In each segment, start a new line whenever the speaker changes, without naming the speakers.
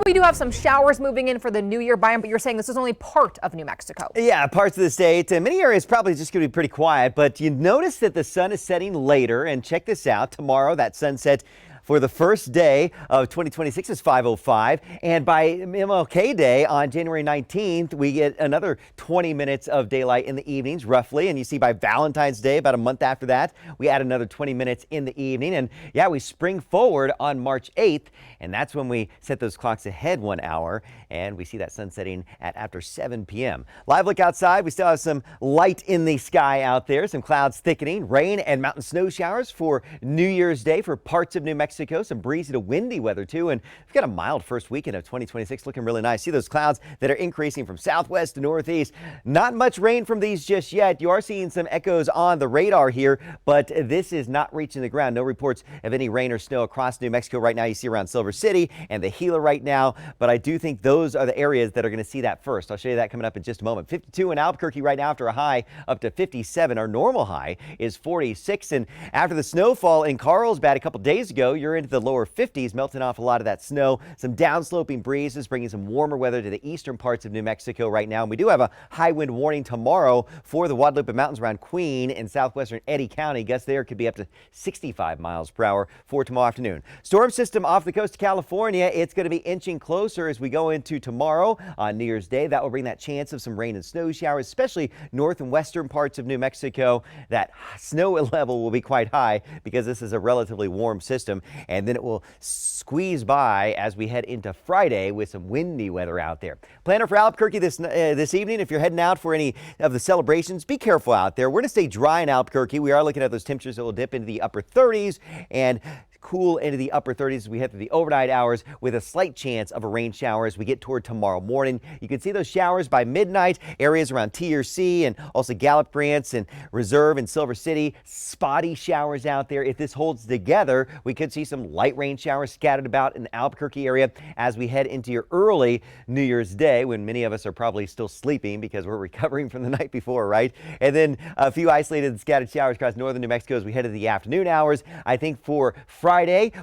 We do have some showers moving in for the New Year, Brian, but you're saying this is only part of New Mexico.
Yeah, parts of the state. Many areas probably just going to be pretty quiet, but you notice that the sun is setting later. And check this out. Tomorrow, that sunset for the first day of 2026 is 5:05. And by MLK Day on January 19th, we get another 20 minutes of daylight in the evenings, roughly. And you see by Valentine's Day, about a month after that, we add another 20 minutes in the evening. And yeah, we spring forward on March 8th. And that's when we set those clocks ahead 1 hour. And we see that sun setting at after 7 p.m. Live look outside. We still have some light in the sky out there. Some clouds thickening, rain and mountain snow showers for New Year's Day for parts of New Mexico. Some breezy to windy weather too, and we've got a mild first weekend of 2026 looking really nice. See those clouds that are increasing from southwest to northeast. Not much rain from these just yet. You are seeing some echoes on the radar here, but this is not reaching the ground. No reports of any rain or snow across New Mexico right now. You see around Silver City and the Gila right now, but I do think those are the areas that are going to see that first. I'll show you that coming up in just a moment. 52 in Albuquerque right now after a high up to 57. Our normal high is 46, and after the snowfall in Carlsbad a couple days ago, you're into the lower 50s, melting off a lot of that snow. Some downsloping breezes bringing some warmer weather to the eastern parts of New Mexico right now. And we do have a high wind warning tomorrow for the Guadalupe Mountains around Queen and southwestern Eddy County. Gusts there could be up to 65 miles per hour for tomorrow afternoon. Storm system off the coast of California. It's going to be inching closer as we go into tomorrow on New Year's Day. That will bring that chance of some rain and snow showers, especially north and western parts of New Mexico. That snow level will be quite high because this is a relatively warm system. And then it will squeeze by as we head into Friday with some windy weather out there. Planner for Albuquerque this evening. If you're heading out for any of the celebrations, be careful out there. We're going to stay dry in Albuquerque. We are looking at those temperatures that will dip into the upper 30s and cool into the upper 30s as we head through the overnight hours with a slight chance of a rain shower as we get toward tomorrow morning. You can see those showers by midnight, areas around TRC and also Gallup Grants and Reserve and Silver City. Spotty showers out there. If this holds together, we could see some light rain showers scattered about in the Albuquerque area as we head into your early New Year's Day, when many of us are probably still sleeping because we're recovering from the night before, right? And then a few isolated scattered showers across northern New Mexico as we head into the afternoon hours. I think for Friday,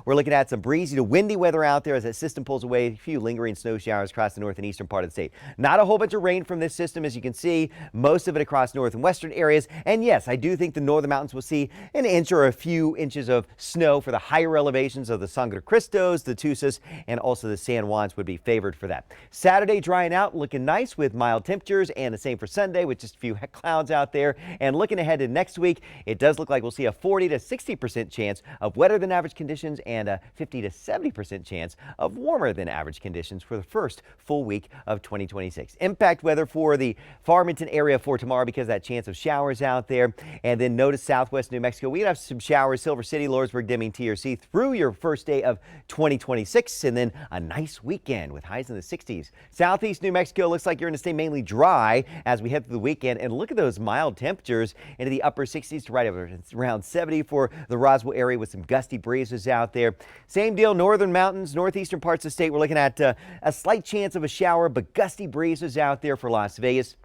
we're looking at some breezy to windy weather out there as that system pulls away. A few lingering snow showers across the north and eastern part of the state. Not a whole bunch of rain from this system, as you can see, most of it across north and western areas. And yes, I do think the northern mountains will see an inch or a few inches of snow for the higher elevations of the Sangre Cristos, the Tusas, and also the San Juans would be favored for that. Saturday drying out, looking nice with mild temperatures, and the same for Sunday with just a few clouds out there. And looking ahead to next week, it does look like we'll see a 40 to 60% chance of wetter than average conditions and a 50 to 70% chance of warmer than average conditions for the first full week of 2026. Impact weather for the Farmington area for tomorrow because of that chance of showers out there. And then notice southwest New Mexico, we have some showers, Silver City, Lordsburg, Deming, TRC through your first day of 2026, and then a nice weekend with highs in the 60s. Southeast New Mexico looks like you're going to stay mainly dry as we head through the weekend, and look at those mild temperatures into the upper 60s to right over around 70 for the Roswell area with some gusty breezes out there. Same deal, northern mountains, northeastern parts of the state. We're looking at a slight chance of a shower, but gusty breezes out there for Las Vegas.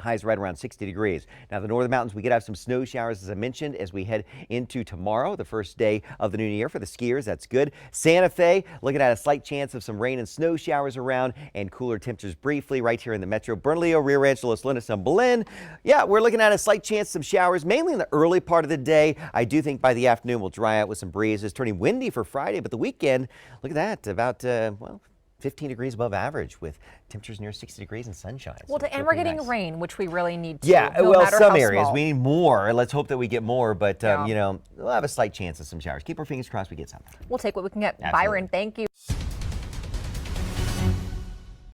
Highs right around 60 degrees. Now, the northern mountains, we could have some snow showers, as I mentioned, as we head into tomorrow, the first day of the new year for the skiers. That's good. Santa Fe, looking at a slight chance of some rain and snow showers around and cooler temperatures briefly right here in the metro. Bernalillo, Rio Rancho, Los Lunas, and Belen. Yeah, we're looking at a slight chance of some showers, mainly in the early part of the day. I do think by the afternoon we'll dry out with some breezes, turning windy for Friday, but the weekend, look at that, about, well, 15 degrees above average with temperatures near 60 degrees and sunshine.
Well,
So
and we're getting
nice.
rain, which we really need to.
Yeah,
no
well,
matter
some
how
areas
small.
we need more. Let's hope that we get more, but
Yeah.
you know, we'll have a slight chance of some showers. Keep our fingers crossed we get something.
We'll take what we can get.
Absolutely.
Byron, thank you.